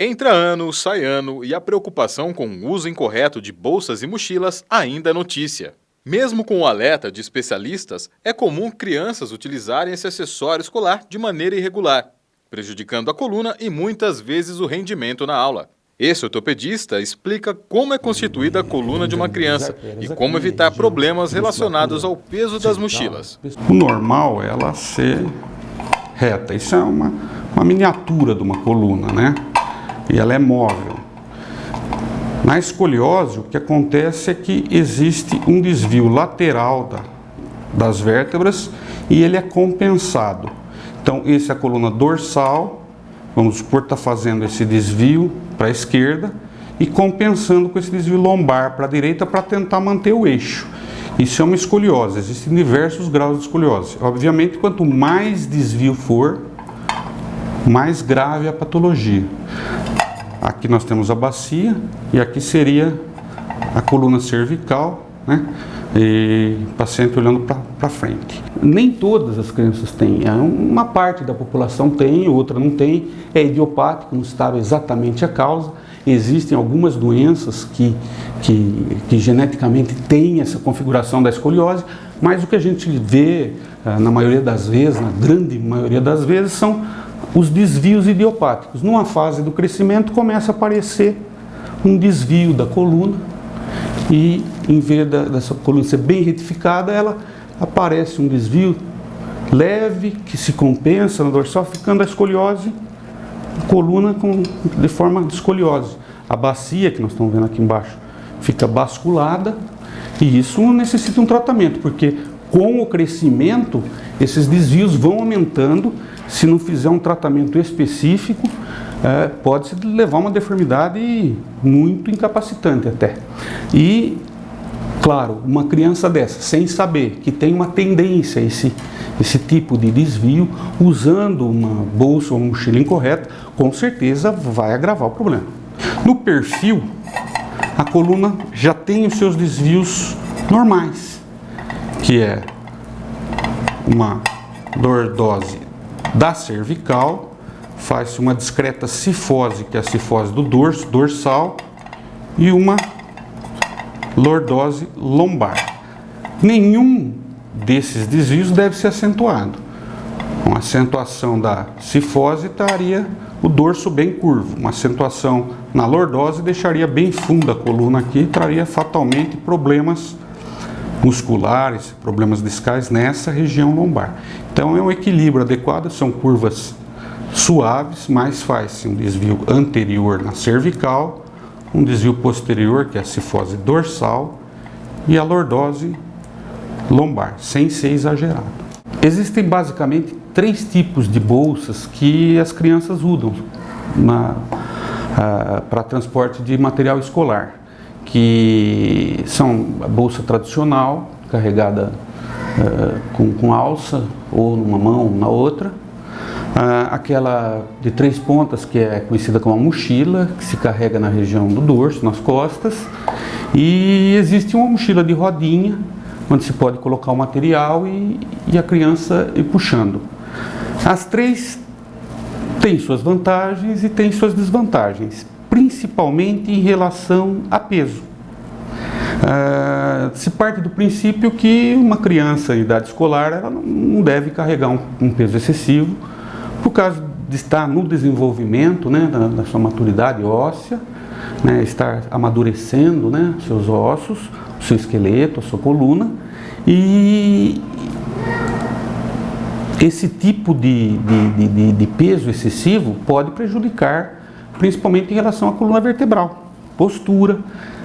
Entra ano, sai ano e a preocupação com o uso incorreto de bolsas e mochilas ainda é notícia. Mesmo com o alerta de especialistas, é comum crianças utilizarem esse acessório escolar de maneira irregular, prejudicando a coluna e muitas vezes o rendimento na aula. Esse ortopedista explica como é constituída a coluna de uma criança e como evitar problemas relacionados ao peso das mochilas. O normal é ela ser reta, isso é uma miniatura de uma coluna, né? E ela é móvel. Na escoliose, o que acontece é que existe um desvio lateral das vértebras e ele é compensado. Então, essa é a coluna dorsal, vamos supor que está fazendo esse desvio para a esquerda e compensando com esse desvio lombar para a direita para tentar manter o eixo. Isso é uma escoliose, existem diversos graus de escoliose. Obviamente, quanto mais desvio for, mais grave a patologia. Aqui nós temos a bacia e aqui seria a coluna cervical, né? E o paciente olhando para frente. Nem todas as crianças têm, uma parte da população tem, outra não tem, é idiopático, não se sabe exatamente a causa. Existem algumas doenças que geneticamente têm essa configuração da escoliose, mas o que a gente vê na maioria das vezes, na grande maioria das vezes, são os desvios idiopáticos. Numa fase do crescimento começa a aparecer um desvio da coluna e em vez dessa coluna ser bem retificada, ela aparece um desvio leve que se compensa na dorsal, ficando a escoliose, coluna de forma de escoliose. A bacia, que nós estamos vendo aqui embaixo, fica basculada e isso necessita um tratamento, porque com o crescimento esses desvios vão aumentando. Se não fizer um tratamento específico, pode levar a uma deformidade muito incapacitante até. E, claro, uma criança dessa, sem saber que tem uma tendência a esse tipo de desvio, usando uma bolsa ou uma mochila incorreta, com certeza vai agravar o problema. No perfil, a coluna já tem os seus desvios normais, que é uma lordose da cervical, faz-se uma discreta cifose, que é a cifose do dorso, dorsal, e uma lordose lombar. Nenhum desses desvios deve ser acentuado. Uma acentuação da cifose estaria o dorso bem curvo. Uma acentuação na lordose deixaria bem funda a coluna aqui e traria fatalmente problemas musculares, problemas discais nessa região lombar. Então é um equilíbrio adequado, são curvas suaves, mas faz-se um desvio anterior na cervical, um desvio posterior, que é a cifose dorsal, e a lordose lombar, sem ser exagerado. Existem basicamente 3 tipos de bolsas que as crianças usam para transporte de material escolar, que são a bolsa tradicional, carregada com alça, ou numa mão ou na outra, aquela de 3 pontas, que é conhecida como a mochila, que se carrega na região do dorso, nas costas, e existe uma mochila de rodinha, onde se pode colocar o material e a criança ir puxando. As 3 têm suas vantagens e têm suas desvantagens, principalmente em relação a peso. Se parte do princípio que uma criança em idade escolar ela não deve carregar um peso excessivo, por causa de estar no desenvolvimento, né, da sua maturidade óssea, né, estar amadurecendo, né, seus ossos, o seu esqueleto, a sua coluna, e esse tipo de peso excessivo pode prejudicar, principalmente em relação à coluna vertebral, postura.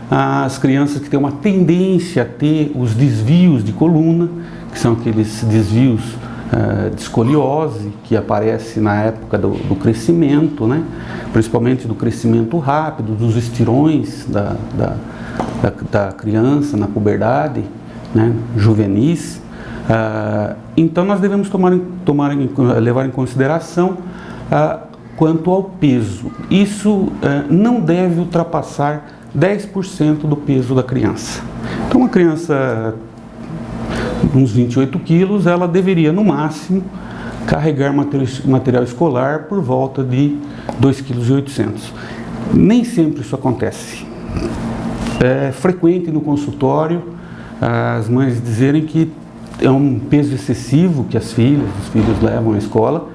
As crianças que têm uma tendência a ter os desvios de coluna, que são aqueles desvios de escoliose que aparece na época do crescimento, né? Principalmente do crescimento rápido, dos estirões da criança na puberdade, né? Juvenis. Então nós devemos levar em consideração quanto ao peso. Isso não deve ultrapassar 10% do peso da criança. Então uma criança uns 28 quilos, ela deveria no máximo carregar material escolar por volta de 2,8 kg. Nem sempre isso acontece. É frequente no consultório as mães dizerem que é um peso excessivo que os filhos levam à escola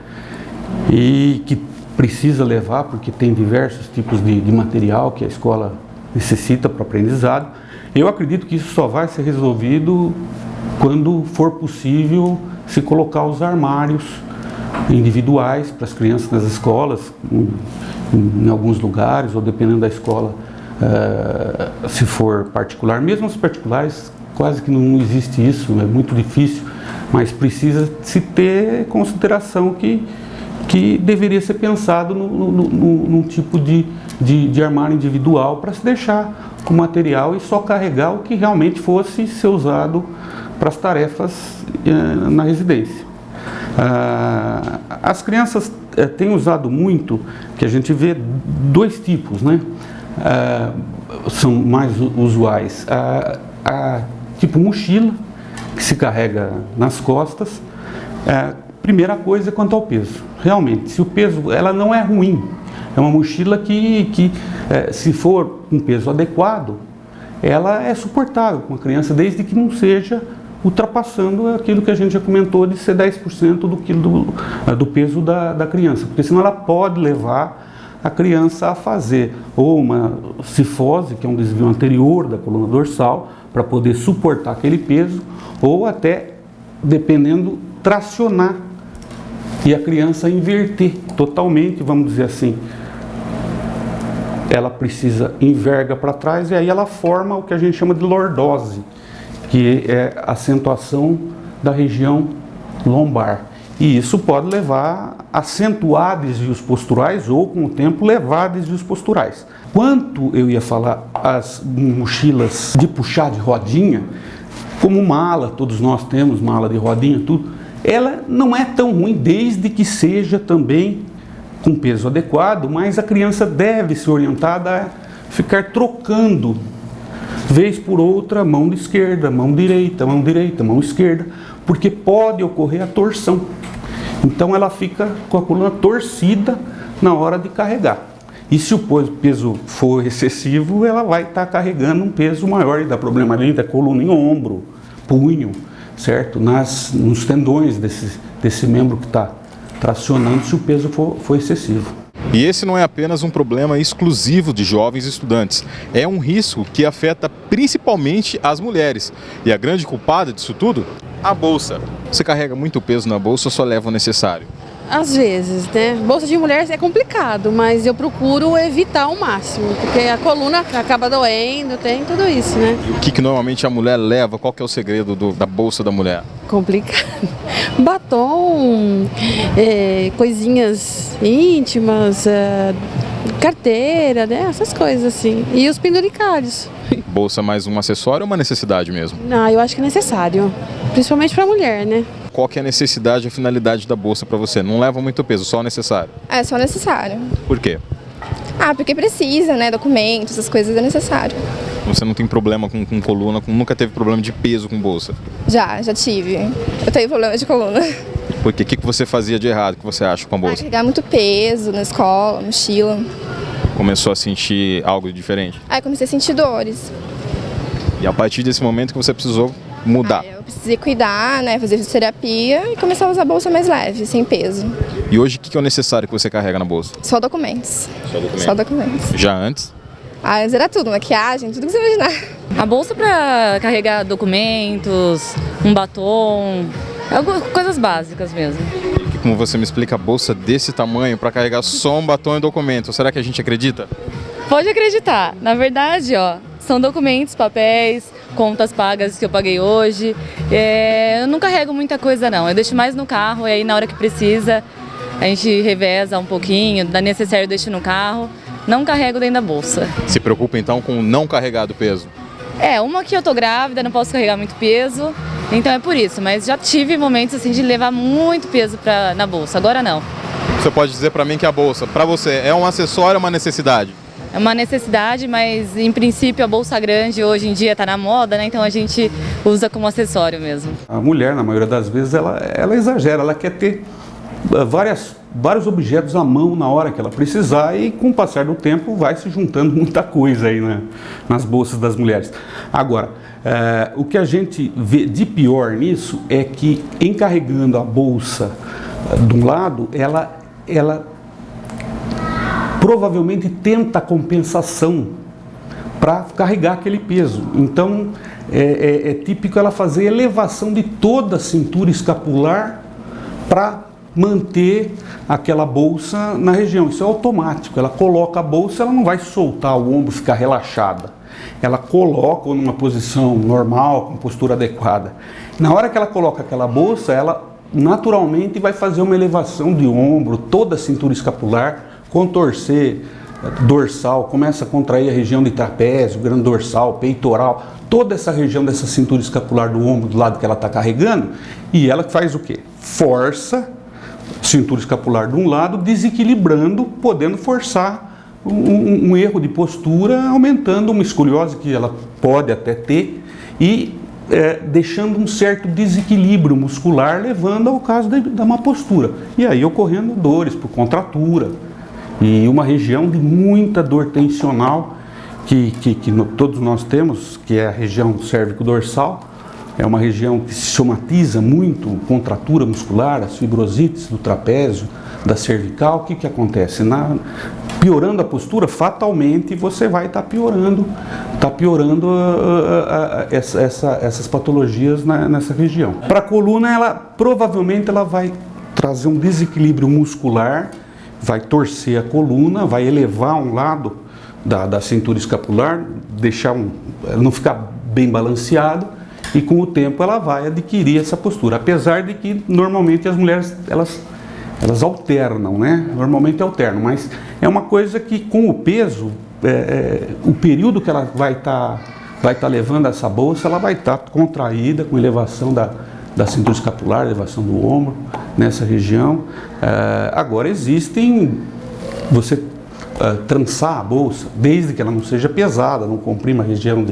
e que precisa levar porque tem diversos tipos de material que a escola necessita para o aprendizado. Eu acredito que isso só vai ser resolvido quando for possível se colocar os armários individuais para as crianças nas escolas, em alguns lugares, ou dependendo da escola, se for particular. Mesmo as particulares, quase que não existe isso, é muito difícil, mas precisa se ter consideração que deveria ser pensado num tipo de armário individual para se deixar com material e só carregar o que realmente fosse ser usado para as tarefas na residência. As crianças têm usado muito, que a gente vê dois tipos, né? São mais usuais. Tipo mochila, que se carrega nas costas. Primeira coisa é quanto ao peso. Realmente, se o peso, ela não é ruim. É uma mochila que se for um peso adequado, ela é suportável com a criança, desde que não seja ultrapassando aquilo que a gente já comentou de ser 10% do peso da criança, porque senão ela pode levar a criança a fazer ou uma cifose, que é um desvio anterior da coluna dorsal, para poder suportar aquele peso, ou até, dependendo, tracionar e a criança inverter totalmente, vamos dizer assim. Ela precisa enverga para trás e aí ela forma o que a gente chama de lordose, que é a acentuação da região lombar. E isso pode levar a acentuar desvios posturais ou, com o tempo, levar a desvios posturais. Quanto eu ia falar as mochilas de puxar de rodinha, como mala, todos nós temos mala de rodinha, tudo, ela não é tão ruim desde que seja também com peso adequado, mas a criança deve ser orientada a ficar trocando vez por outra, mão esquerda, mão direita, mão esquerda, porque pode ocorrer a torção. Então ela fica com a coluna torcida na hora de carregar. E se o peso for excessivo, ela vai estar carregando um peso maior e dá problema ali da coluna em ombro, punho, certo? Nos tendões desse membro que está tracionando, se o peso for excessivo. E esse não é apenas um problema exclusivo de jovens estudantes, é um risco que afeta principalmente as mulheres. E a grande culpada disso tudo? A bolsa. Você carrega muito peso na bolsa ou só leva o necessário? Às vezes, né? Bolsa de mulher é complicado, mas eu procuro evitar ao máximo, porque a coluna acaba doendo, tem tudo isso, né? E o que normalmente a mulher leva? Qual que é o segredo da bolsa da mulher? Complicado. Batom, coisinhas íntimas, carteira, né? Essas coisas assim. E os penduricalhos. Bolsa mais um acessório ou uma necessidade mesmo? Não, eu acho que é necessário, principalmente para mulher, né? Qual que é a necessidade e a finalidade da bolsa para você? Não leva muito peso, só o necessário? É só necessário. Por quê? Porque precisa, né? Documentos, essas coisas é necessário. Você não tem problema com coluna, nunca teve problema de peso com bolsa? Já tive. Eu tenho problema de coluna. Por quê? O que você fazia de errado, que você acha com a bolsa? Carregar muito peso na escola, mochila. Começou a sentir algo diferente? Aí comecei a sentir dores. E a partir desse momento que você precisou mudar? Eu precisei cuidar, né? Fazer fisioterapia e começar a usar a bolsa mais leve, sem peso. E hoje o que é o necessário que você carrega na bolsa? Só documentos. Só documentos? Só documentos. Já antes? Antes era tudo, maquiagem, tudo que você imaginar. A bolsa para carregar documentos, um batom, coisas básicas mesmo. E como você me explica, a bolsa desse tamanho para carregar só um batom e documento, será que a gente acredita? Pode acreditar. Na verdade, são documentos, papéis, contas pagas que eu paguei hoje. Eu não carrego muita coisa não, eu deixo mais no carro e aí na hora que precisa a gente reveza um pouquinho, dá necessário eu deixo no carro. Não carrego dentro da bolsa. Se preocupa então com não carregar do peso? Uma que eu tô grávida, não posso carregar muito peso, então é por isso. Mas já tive momentos assim de levar muito peso na bolsa, agora não. Você pode dizer para mim que a bolsa, para você, é um acessório ou uma necessidade? É uma necessidade, mas em princípio a bolsa grande hoje em dia está na moda, né? Então a gente usa como acessório mesmo. A mulher, na maioria das vezes, ela exagera, ela quer ter vários objetos à mão na hora que ela precisar, e com o passar do tempo vai se juntando muita coisa aí nas bolsas das mulheres. Agora, o que a gente vê de pior nisso é que, encarregando a bolsa de um lado, ela provavelmente tenta a compensação para carregar aquele peso. Então, é típico ela fazer elevação de toda a cintura escapular para manter aquela bolsa na região. Isso é automático. Ela coloca a bolsa, ela não vai soltar o ombro, ficar relaxada. Ela coloca numa posição normal, com postura adequada. Na hora que ela coloca aquela bolsa, ela naturalmente vai fazer uma elevação de ombro, toda a cintura escapular, contorcer dorsal, começa a contrair a região de trapézio, grande dorsal, peitoral, toda essa região dessa cintura escapular do ombro, do lado que ela está carregando, e ela faz o quê? Força a cintura escapular de um lado, desequilibrando, podendo forçar um erro de postura, aumentando uma escoliose que ela pode até ter, e deixando um certo desequilíbrio muscular, levando ao caso da má postura. E aí ocorrendo dores por contratura, e uma região de muita dor tensional que todos nós temos, que é a região cérvico-dorsal. É uma região que se somatiza muito, contratura muscular, as fibrosites do trapézio, da cervical. O que acontece? Piorando a postura, fatalmente você vai estar piorando essas patologias nessa região. Para a coluna, provavelmente ela vai trazer um desequilíbrio muscular, vai torcer a coluna, vai elevar um lado da cintura escapular, não ficar bem balanceado, e com o tempo ela vai adquirir essa postura. Apesar de que normalmente as mulheres elas alternam, né? Normalmente alternam, mas é uma coisa que com o peso, o período que ela vai estar levando essa bolsa, ela vai estar contraída, com elevação da cintura escapular, elevação do ombro nessa região. Agora você trançar a bolsa, desde que ela não seja pesada, não comprima a região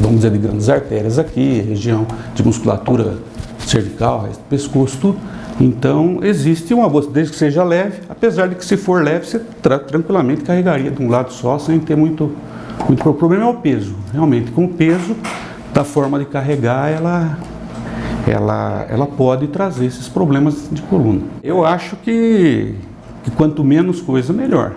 vamos dizer, de grandes artérias aqui, região de musculatura cervical, pescoço, tudo. Então, existe uma bolsa, desde que seja leve, apesar de que, se for leve, você tranquilamente carregaria de um lado só, sem ter muito problema. O problema é o peso. Realmente, com o peso da forma de carregar, ela pode trazer esses problemas de coluna. Eu acho que quanto menos coisa, melhor.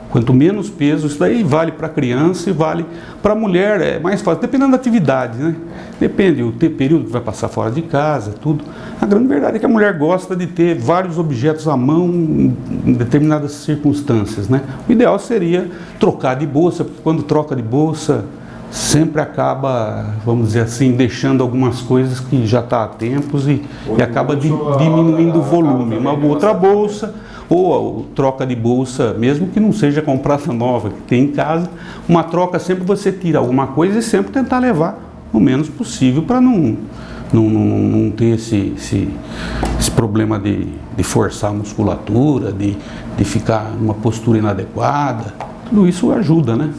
Quanto menos peso, isso daí vale para criança e vale para mulher, é mais fácil, dependendo da atividade, né? Depende do período que vai passar fora de casa, tudo. A grande verdade é que a mulher gosta de ter vários objetos à mão em determinadas circunstâncias, né? O ideal seria trocar de bolsa, porque quando troca de bolsa, sempre acaba, vamos dizer assim, deixando algumas coisas que já está há tempos e acaba diminuindo o volume. Uma outra bolsa, ou troca de bolsa, mesmo que não seja comprada nova, que tem em casa, uma troca, sempre você tira alguma coisa e sempre tentar levar o menos possível para não ter esse problema de forçar a musculatura, de ficar numa postura inadequada. Tudo isso ajuda, né?